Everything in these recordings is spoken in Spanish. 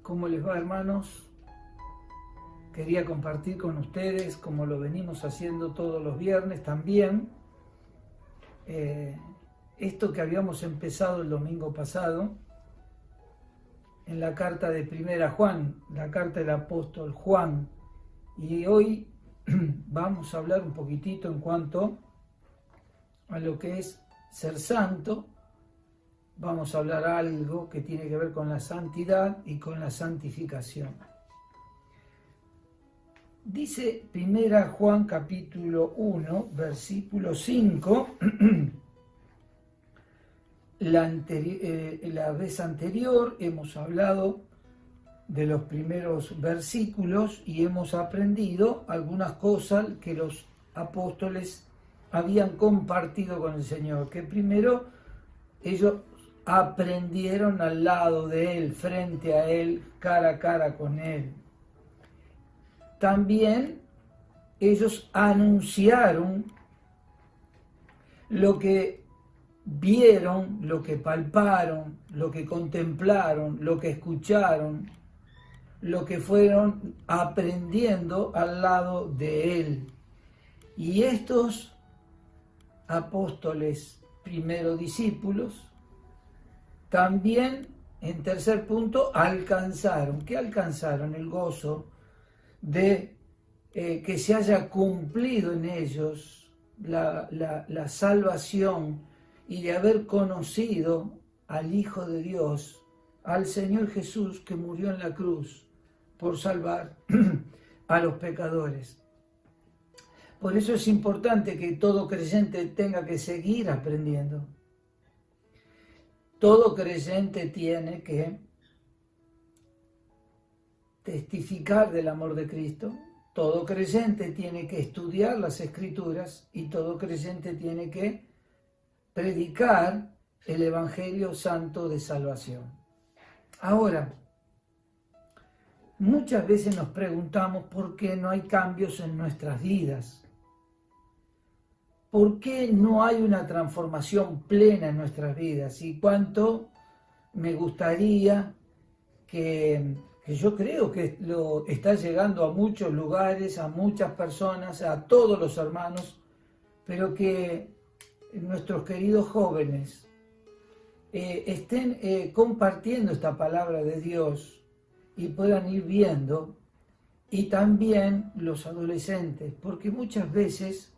¿Cómo les va, hermanos? Quería compartir con ustedes, como lo venimos haciendo todos los viernes también, esto que habíamos empezado el domingo pasado en la carta de Primera Juan, la carta del apóstol Juan. Y hoy vamos a hablar un poquitito en cuanto a lo que es ser santo. Vamos a hablar algo que tiene que ver con la santidad y con la santificación. Dice Primera Juan capítulo 1, versículo 5, la vez anterior hemos hablado de los primeros versículos y hemos aprendido algunas cosas que los apóstoles habían compartido con el Señor, que primero ellos aprendieron al lado de Él, frente a Él, cara a cara con Él. También ellos anunciaron lo que vieron, lo que palparon, lo que contemplaron, lo que escucharon, lo que fueron aprendiendo al lado de Él. Y estos apóstoles, primero discípulos, también, en tercer punto, alcanzaron. ¿Qué alcanzaron? El gozo de que se haya cumplido en ellos la salvación y de haber conocido al Hijo de Dios, al Señor Jesús que murió en la cruz por salvar a los pecadores. Por eso es importante que todo creyente tenga que seguir aprendiendo. Todo creyente tiene que testificar del amor de Cristo, todo creyente tiene que estudiar las Escrituras y todo creyente tiene que predicar el Evangelio Santo de salvación. Ahora, muchas veces nos preguntamos por qué no hay cambios en nuestras vidas. ¿Por qué no hay una transformación plena en nuestras vidas? Y cuánto me gustaría que yo creo que lo está llegando a muchos lugares, a muchas personas, a todos los hermanos, pero que nuestros queridos jóvenes estén compartiendo esta palabra de Dios y puedan ir viendo, y también los adolescentes, porque muchas veces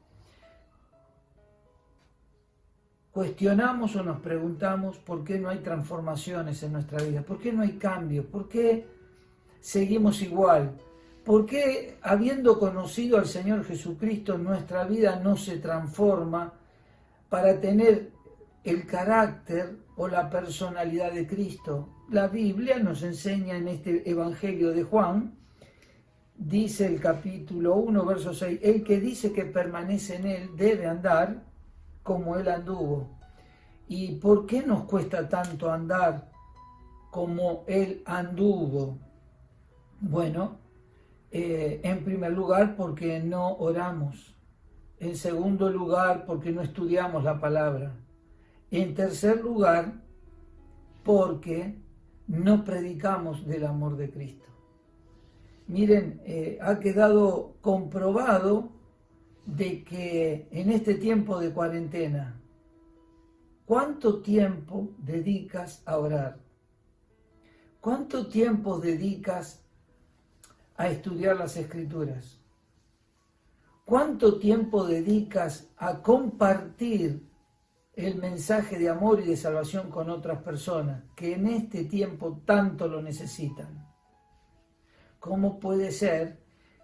cuestionamos o nos preguntamos por qué no hay transformaciones en nuestra vida, por qué no hay cambios, por qué seguimos igual, por qué habiendo conocido al Señor Jesucristo nuestra vida no se transforma para tener el carácter o la personalidad de Cristo. La Biblia nos enseña en este Evangelio de Juan, dice el capítulo 1, verso 6, el que dice que permanece en Él debe andar como Él anduvo. ¿Y por qué nos cuesta tanto andar como Él anduvo? Bueno, en primer lugar porque no oramos. En segundo lugar porque no estudiamos la palabra. En tercer lugar porque no predicamos del amor de Cristo. Miren, ha quedado comprobado de que en este tiempo de cuarentena, ¿cuánto tiempo dedicas a orar? ¿Cuánto tiempo dedicas a estudiar las Escrituras? ¿Cuánto tiempo dedicas a compartir el mensaje de amor y de salvación con otras personas que en este tiempo tanto lo necesitan? ¿Cómo puede ser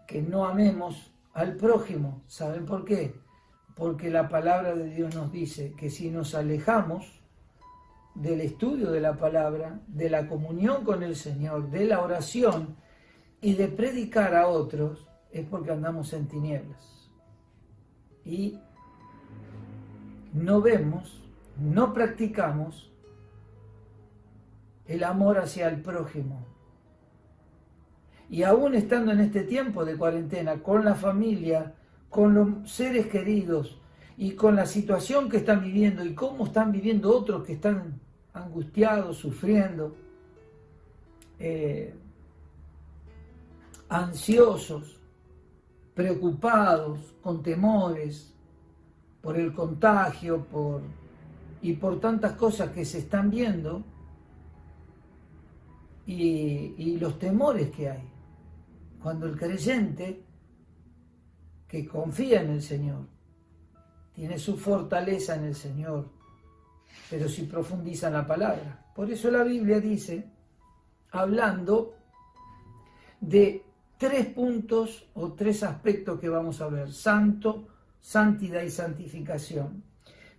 que no amemos al prójimo? ¿Saben por qué? Porque la palabra de Dios nos dice que si nos alejamos del estudio de la palabra, de la comunión con el Señor, de la oración y de predicar a otros, es porque andamos en tinieblas. Y no vemos, no practicamos el amor hacia el prójimo. Y aún estando en este tiempo de cuarentena, con la familia, con los seres queridos y con la situación que están viviendo y cómo están viviendo otros que están angustiados, sufriendo, ansiosos, preocupados, con temores por el contagio, y por tantas cosas que se están viendo y los temores que hay. Cuando el creyente que confía en el Señor, tiene su fortaleza en el Señor, pero si profundiza en la palabra. Por eso la Biblia dice, hablando de 3 puntos o 3 aspectos que vamos a ver: santo, santidad y santificación.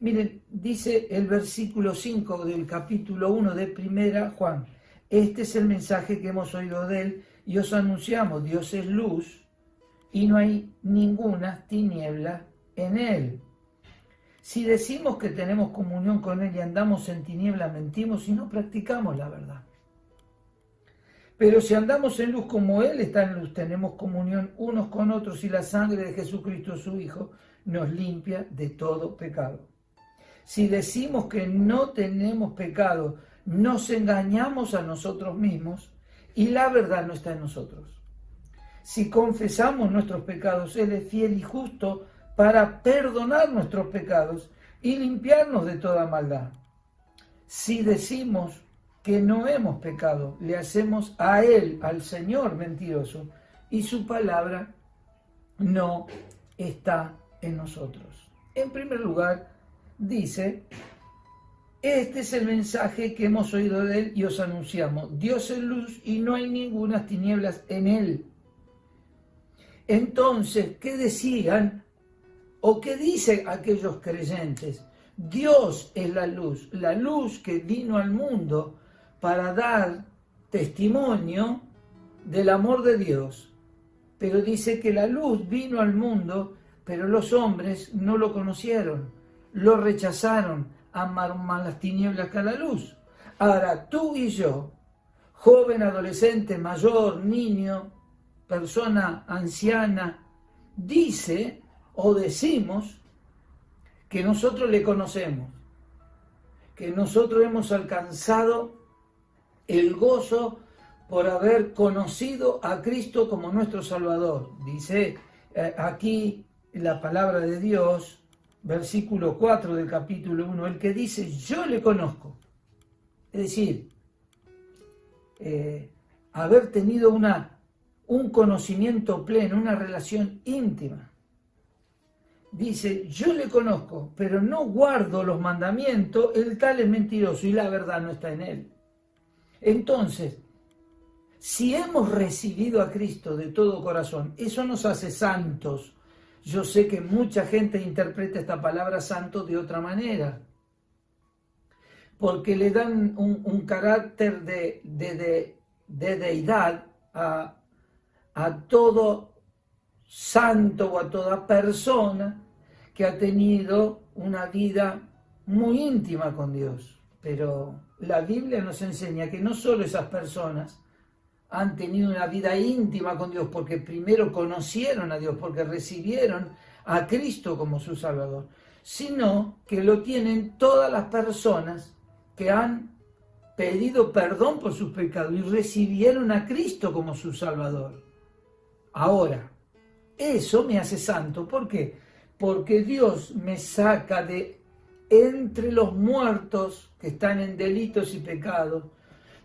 Miren, dice el versículo 5 del capítulo 1 de Primera Juan: este es el mensaje que hemos oído de él y os anunciamos, Dios es luz y no hay ninguna tiniebla en él. Si decimos que tenemos comunión con él y andamos en tiniebla, mentimos y no practicamos la verdad. Pero si andamos en luz como él está en luz, tenemos comunión unos con otros y la sangre de Jesucristo, su Hijo, nos limpia de todo pecado. Si decimos que no tenemos pecado, nos engañamos a nosotros mismos y la verdad no está en nosotros. Si confesamos nuestros pecados, Él es fiel y justo para perdonar nuestros pecados y limpiarnos de toda maldad. Si decimos que no hemos pecado, le hacemos a Él, al Señor, mentiroso, y su palabra no está en nosotros. En primer lugar, dice, este es el mensaje que hemos oído de él y os anunciamos. Dios es luz y no hay ninguna tinieblas en él. Entonces, ¿qué decían o qué dicen aquellos creyentes? Dios es la luz que vino al mundo para dar testimonio del amor de Dios. Pero dice que la luz vino al mundo, pero los hombres no lo conocieron, lo rechazaron, amaron más las tinieblas que a la luz. Ahora, tú y yo, joven, adolescente, mayor, niño, persona anciana, dice o decimos que nosotros le conocemos, que nosotros hemos alcanzado el gozo por haber conocido a Cristo como nuestro Salvador. Dice aquí la palabra de Dios, versículo 4 del capítulo 1, el que dice, yo le conozco. Es decir, haber tenido un conocimiento pleno, una relación íntima. Dice, yo le conozco, pero no guardo los mandamientos, el tal es mentiroso y la verdad no está en él. Entonces, si hemos recibido a Cristo de todo corazón, eso nos hace santos. Yo sé que mucha gente interpreta esta palabra santo de otra manera, porque le dan un carácter de deidad a todo santo o a toda persona que ha tenido una vida muy íntima con Dios. Pero la Biblia nos enseña que no solo esas personas han tenido una vida íntima con Dios porque primero conocieron a Dios, porque recibieron a Cristo como su Salvador, sino que lo tienen todas las personas que han pedido perdón por sus pecados y recibieron a Cristo como su Salvador. Ahora, eso me hace santo. ¿Por qué? Porque Dios me saca de entre los muertos que están en delitos y pecados,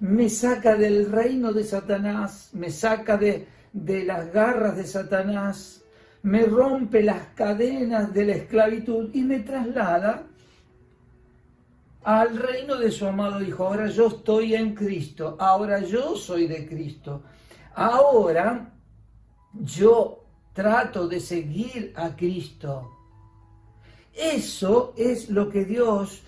me saca del reino de Satanás, me saca de las garras de Satanás, me rompe las cadenas de la esclavitud y me traslada al reino de su amado Hijo. Ahora yo estoy en Cristo, ahora yo soy de Cristo, ahora yo trato de seguir a Cristo. Eso es lo que Dios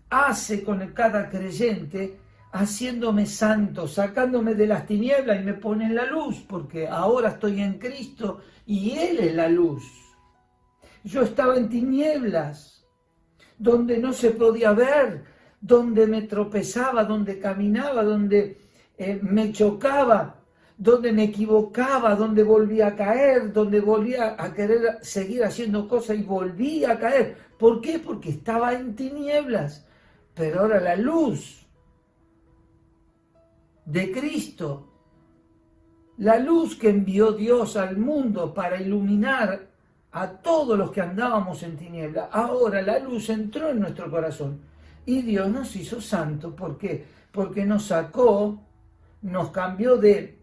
hace con cada creyente, haciéndome santo, sacándome de las tinieblas y me pone en la luz, porque ahora estoy en Cristo y Él es la luz. Yo estaba en tinieblas, donde no se podía ver, donde me tropezaba, donde caminaba, donde me chocaba, donde me equivocaba, donde volvía a caer, donde volvía a querer seguir haciendo cosas y volvía a caer. ¿Por qué? Porque estaba en tinieblas. Pero ahora la luz de Cristo La luz que envió Dios al mundo para iluminar a todos los que andábamos en tiniebla, ahora la luz entró en nuestro corazón y Dios nos hizo santos. ¿Por qué? Porque nos sacó, nos cambió de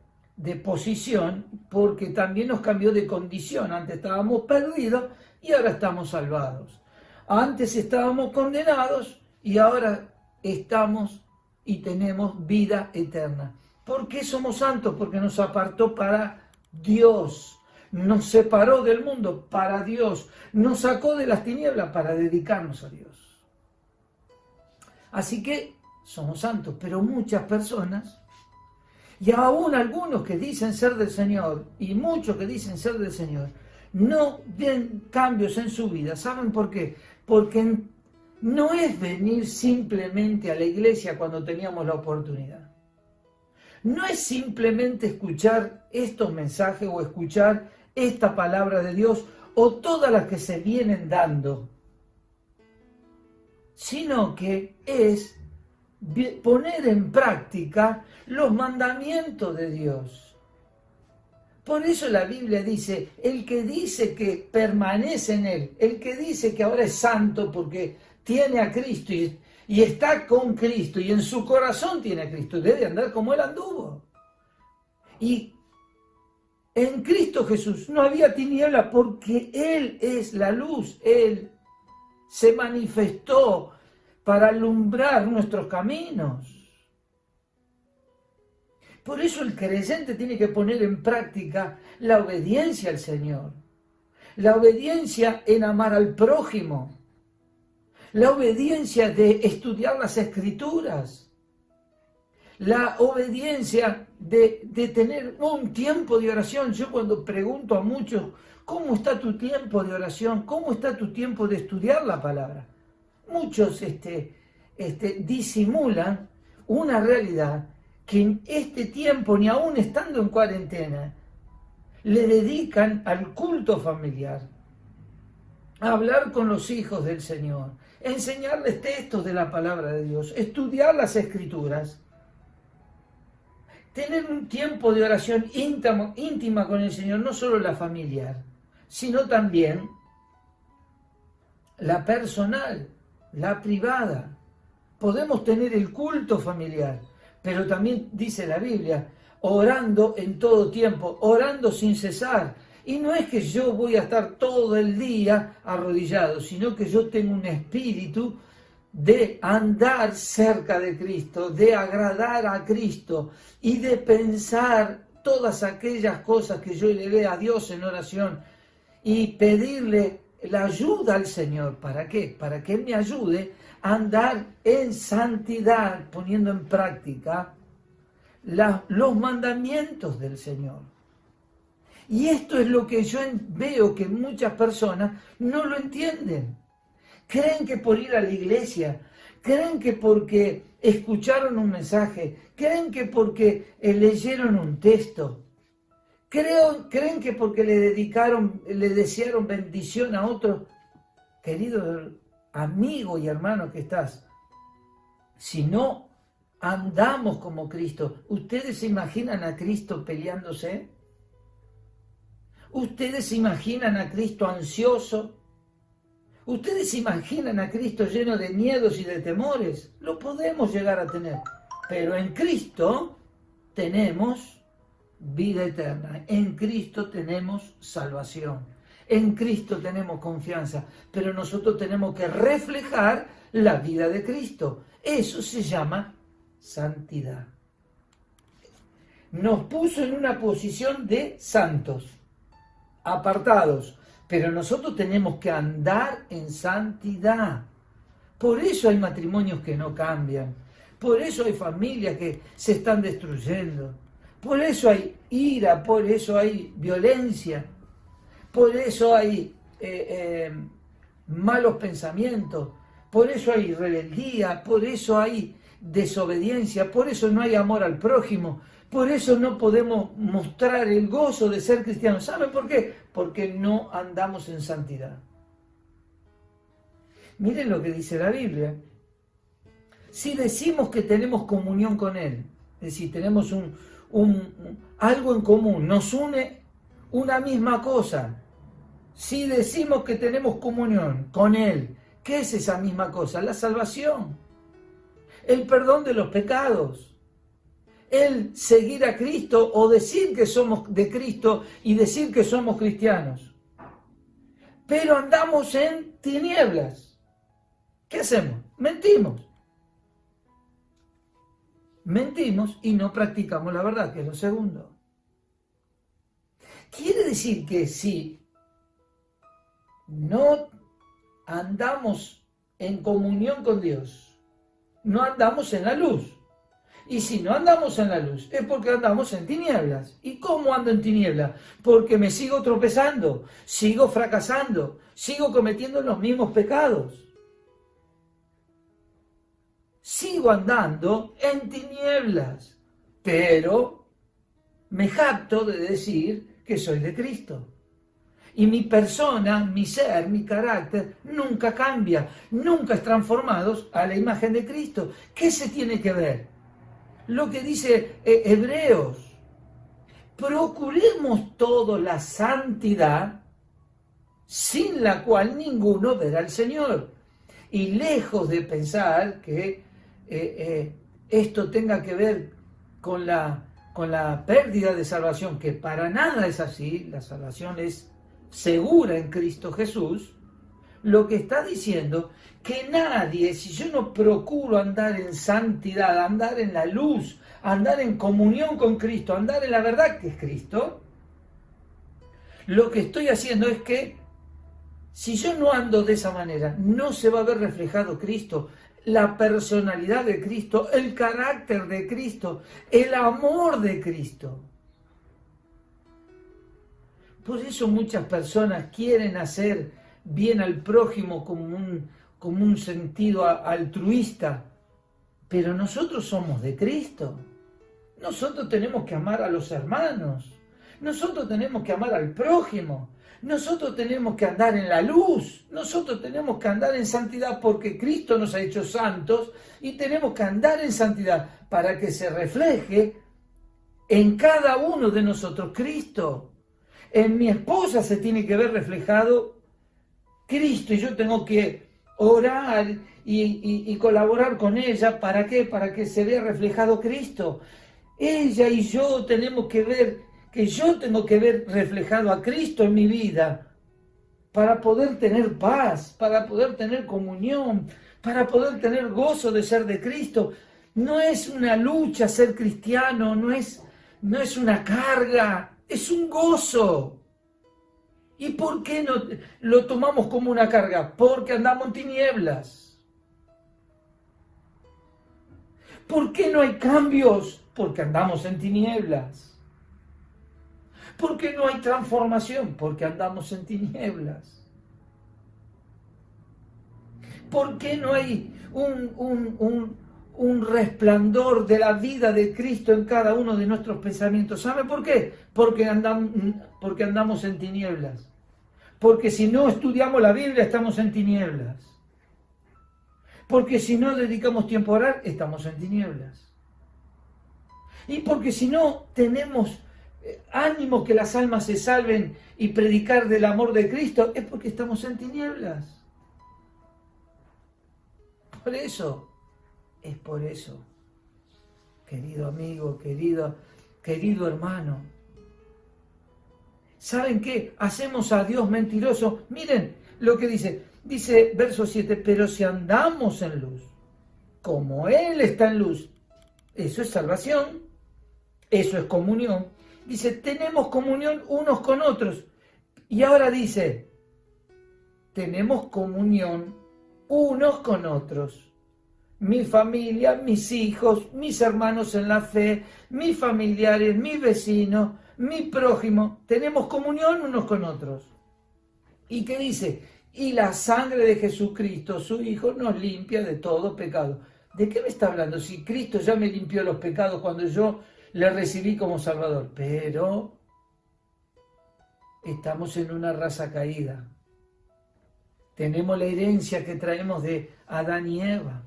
posición, porque también nos cambió de condición. Antes estábamos perdidos y ahora estamos salvados. Antes estábamos condenados y ahora estamos y tenemos vida eterna. ¿Por qué somos santos? Porque nos apartó para Dios, nos separó del mundo para Dios, nos sacó de las tinieblas para dedicarnos a Dios. Así que somos santos, pero muchas personas, y aún algunos que dicen ser del Señor, y muchos que dicen ser del Señor, no ven cambios en su vida. ¿Saben por qué? Porque no es venir simplemente a la iglesia cuando teníamos la oportunidad. No es simplemente escuchar estos mensajes o escuchar esta palabra de Dios o todas las que se vienen dando, sino que es poner en práctica los mandamientos de Dios. Por eso la Biblia dice, el que dice que permanece en Él, el que dice que ahora es santo porque tiene a Cristo y está con Cristo y en su corazón tiene a Cristo, debe andar como Él anduvo. Y en Cristo Jesús no había tiniebla porque Él es la luz, Él se manifestó para alumbrar nuestros caminos. Por eso el creyente tiene que poner en práctica la obediencia al Señor, la obediencia en amar al prójimo, la obediencia de estudiar las Escrituras, la obediencia de tener un tiempo de oración. Yo cuando pregunto a muchos, ¿cómo está tu tiempo de oración? ¿Cómo está tu tiempo de estudiar la palabra? Muchos disimulan una realidad que en este tiempo, ni aún estando en cuarentena, le dedican al culto familiar, a hablar con los hijos del Señor, enseñarles textos de la palabra de Dios, estudiar las Escrituras, tener un tiempo de oración íntima con el Señor, no solo la familiar, sino también la personal, la privada. Podemos tener el culto familiar, pero también dice la Biblia, orando en todo tiempo, orando sin cesar. Y no es que yo voy a estar todo el día arrodillado, sino que yo tengo un espíritu de andar cerca de Cristo, de agradar a Cristo y de pensar todas aquellas cosas que yo le dé a Dios en oración y pedirle la ayuda al Señor. ¿Para qué? Para que Él me ayude a andar en santidad, poniendo en práctica los mandamientos del Señor. Y esto es lo que yo veo que muchas personas no lo entienden. Creen que por ir a la iglesia, creen que porque escucharon un mensaje, creen que porque leyeron un texto, creen que porque le desearon bendición a otro. Querido amigo y hermano que estás, si no andamos como Cristo, ¿ustedes se imaginan a Cristo peleándose? ¿Ustedes se imaginan a Cristo ansioso? ¿Ustedes se imaginan a Cristo lleno de miedos y de temores? Lo podemos llegar a tener, pero en Cristo tenemos vida eterna, en Cristo tenemos salvación, en Cristo tenemos confianza, pero nosotros tenemos que reflejar la vida de Cristo. Eso se llama santidad. Nos puso en una posición de santos, apartados, pero nosotros tenemos que andar en santidad. Por eso hay matrimonios que no cambian, por eso hay familias que se están destruyendo, por eso hay ira, por eso hay violencia, por eso hay malos pensamientos, por eso hay rebeldía, por eso hay desobediencia, por eso no hay amor al prójimo, por eso no podemos mostrar el gozo de ser cristianos. ¿Saben por qué? Porque no andamos en santidad. Miren lo que dice la Biblia. Si decimos que tenemos comunión con Él, es decir, tenemos algo en común, nos une una misma cosa. Si decimos que tenemos comunión con Él, ¿qué es esa misma cosa? La salvación, el perdón de los pecados, el seguir a Cristo o decir que somos de Cristo y decir que somos cristianos. Pero andamos en tinieblas. ¿Qué hacemos? Mentimos. Mentimos y no practicamos la verdad, que es lo segundo. Quiere decir que si no andamos en comunión con Dios, no andamos en la luz. Y si no andamos en la luz, es porque andamos en tinieblas. ¿Y cómo ando en tinieblas? Porque me sigo tropezando, sigo fracasando, sigo cometiendo los mismos pecados. Sigo andando en tinieblas, pero me jacto de decir que soy de Cristo. Y mi persona, mi ser, mi carácter nunca cambia, nunca es transformado a la imagen de Cristo. ¿Qué se tiene que ver? Lo que dice Hebreos: procuremos todos la santidad, sin la cual ninguno verá al Señor. Y lejos de pensar que esto tenga que ver con la pérdida de salvación, que para nada es así, la salvación es segura en Cristo Jesús, lo que está diciendo que nadie, si yo no procuro andar en santidad, andar en la luz, andar en comunión con Cristo, andar en la verdad que es Cristo, lo que estoy haciendo es que si yo no ando de esa manera, no se va a ver reflejado Cristo, la personalidad de Cristo, el carácter de Cristo, el amor de Cristo. Por eso muchas personas quieren hacer bien al prójimo como un sentido altruista, pero nosotros somos de Cristo. Nosotros tenemos que amar a los hermanos, nosotros tenemos que amar al prójimo, nosotros tenemos que andar en la luz, nosotros tenemos que andar en santidad porque Cristo nos ha hecho santos y tenemos que andar en santidad para que se refleje en cada uno de nosotros Cristo. En mi esposa se tiene que ver reflejado Cristo y yo tengo que orar y colaborar con ella. ¿Para qué? Para que se vea reflejado Cristo. Ella y yo tenemos que ver, que yo tengo que ver reflejado a Cristo en mi vida para poder tener paz, para poder tener comunión, para poder tener gozo de ser de Cristo. No es una lucha ser cristiano, no es una carga, es un gozo. ¿Y por qué no lo tomamos como una carga? Porque andamos en tinieblas. ¿Por qué no hay cambios? Porque andamos en tinieblas. ¿Por qué no hay transformación? Porque andamos en tinieblas. ¿Por qué no hay un resplandor de la vida de Cristo en cada uno de nuestros pensamientos? ¿Sabe por qué? Porque andamos en tinieblas. Porque si no estudiamos la Biblia, estamos en tinieblas. Porque si no dedicamos tiempo a orar, estamos en tinieblas. Y porque si no tenemos ánimo que las almas se salven y predicar del amor de Cristo, es porque estamos en tinieblas. Es por eso, querido amigo, querido hermano. ¿Saben qué? Hacemos a Dios mentiroso. Miren lo que dice verso 7, pero si andamos en luz, como Él está en luz, eso es salvación, eso es comunión. Dice, tenemos comunión unos con otros. Y ahora dice, tenemos comunión unos con otros. Mi familia, mis hijos, mis hermanos en la fe, mis familiares, mis vecinos, mi prójimo, tenemos comunión unos con otros. ¿Y qué dice? Y la sangre de Jesucristo, su Hijo, nos limpia de todo pecado. ¿De qué me está hablando? Si Cristo ya me limpió los pecados cuando yo le recibí como Salvador. Pero estamos en una raza caída. Tenemos la herencia que traemos de Adán y Eva.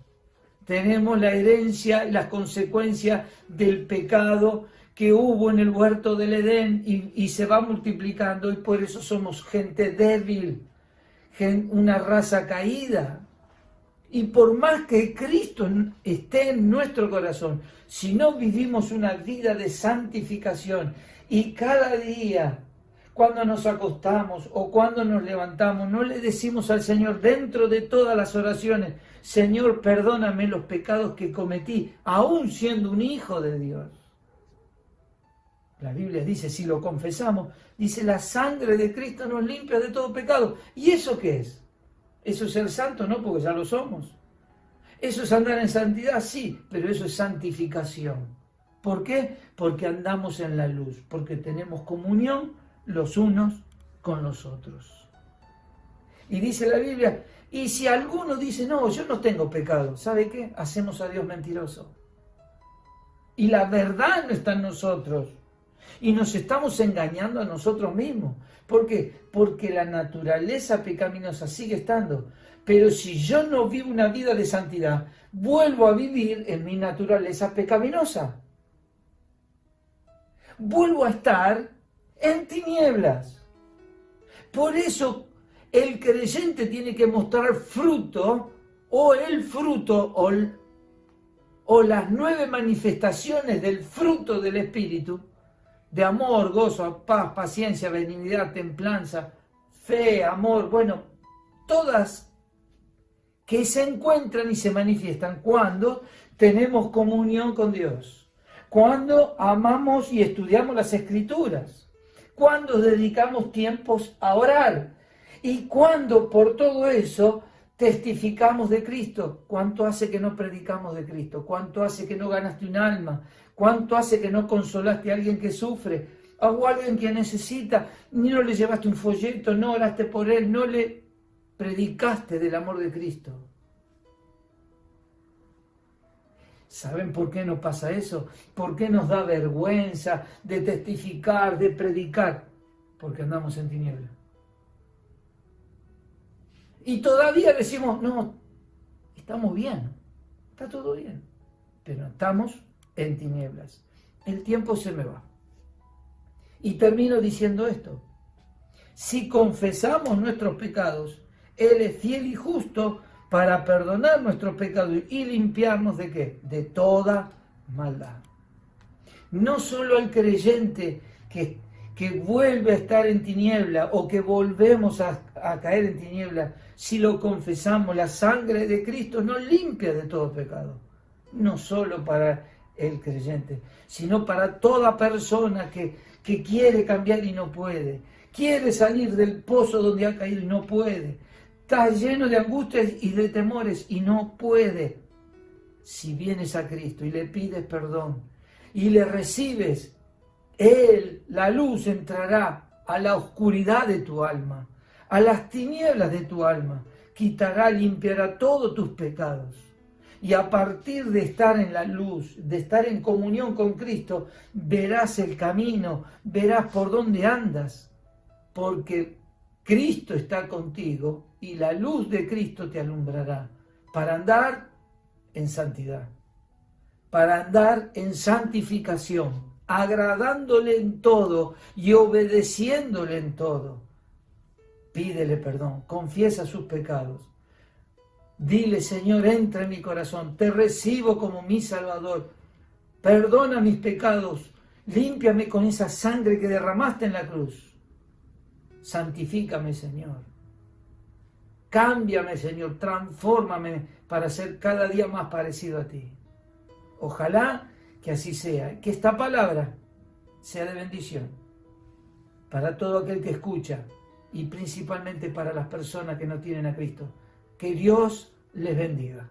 Tenemos la herencia y las consecuencias del pecado que hubo en el huerto del Edén y se va multiplicando, y por eso somos gente débil, una raza caída. Y por más que Cristo esté en nuestro corazón, si no vivimos una vida de santificación y cada día, cuando nos acostamos o cuando nos levantamos, no le decimos al Señor dentro de todas las oraciones: Señor, perdóname los pecados que cometí, aún siendo un hijo de Dios. La Biblia dice, si lo confesamos, dice, la sangre de Cristo nos limpia de todo pecado. ¿Y eso qué es? ¿Eso es ser santo? No, porque ya lo somos. ¿Eso es andar en santidad? Sí, pero eso es santificación. ¿Por qué? Porque andamos en la luz, porque tenemos comunión los unos con los otros. Y dice la Biblia, y si alguno dice, no, yo no tengo pecado, ¿sabe qué? Hacemos a Dios mentiroso. Y la verdad no está en nosotros. Y nos estamos engañando a nosotros mismos. ¿Por qué? Porque la naturaleza pecaminosa sigue estando. Pero si yo no vivo una vida de santidad, vuelvo a vivir en mi naturaleza pecaminosa. Vuelvo a estar en tinieblas. Por eso el creyente tiene que mostrar fruto, o el fruto, o las 9 manifestaciones del fruto del Espíritu, de amor, gozo, paz, paciencia, benignidad, templanza, fe, amor, bueno, todas que se encuentran y se manifiestan cuando tenemos comunión con Dios, cuando amamos y estudiamos las Escrituras, cuando dedicamos tiempos a orar y cuando por todo eso testificamos de Cristo. ¿Cuánto hace que no predicamos de Cristo? ¿Cuánto hace que no ganaste un alma? ¿Cuánto hace que no consolaste a alguien que sufre? O a alguien que necesita, ni no le llevaste un folleto, no oraste por él, no le predicaste del amor de Cristo. ¿Saben por qué nos pasa eso? ¿Por qué nos da vergüenza de testificar, de predicar? Porque andamos en tinieblas. Y todavía decimos, no, estamos bien, está todo bien, pero estamos en tinieblas. El tiempo se me va. Y termino diciendo esto: si confesamos nuestros pecados, Él es fiel y justo para perdonar nuestros pecados y limpiarnos ¿de qué? De toda maldad. No solo al creyente que vuelve a estar en tiniebla o que volvemos a caer en tiniebla, si lo confesamos, la sangre de Cristo nos limpia de todo pecado. No solo para el creyente, sino para toda persona que quiere cambiar y no puede, quiere salir del pozo donde ha caído y no puede, está lleno de angustias y de temores y no puede. Si vienes a Cristo y le pides perdón y le recibes, Él, la luz, entrará a la oscuridad de tu alma, a las tinieblas de tu alma, quitará, limpiará todos tus pecados. Y a partir de estar en la luz, de estar en comunión con Cristo, verás el camino, verás por dónde andas, porque Cristo está contigo y la luz de Cristo te alumbrará para andar en santidad, para andar en santificación, agradándole en todo y obedeciéndole en todo. Pídele perdón, confiesa sus pecados. Dile: Señor, entra en mi corazón, te recibo como mi Salvador. Perdona mis pecados, límpiame con esa sangre que derramaste en la cruz. Santifícame, Señor. Cámbiame, Señor, transfórmame para ser cada día más parecido a ti. Ojalá que así sea, que esta palabra sea de bendición para todo aquel que escucha y principalmente para las personas que no tienen a Cristo. Que Dios les bendiga.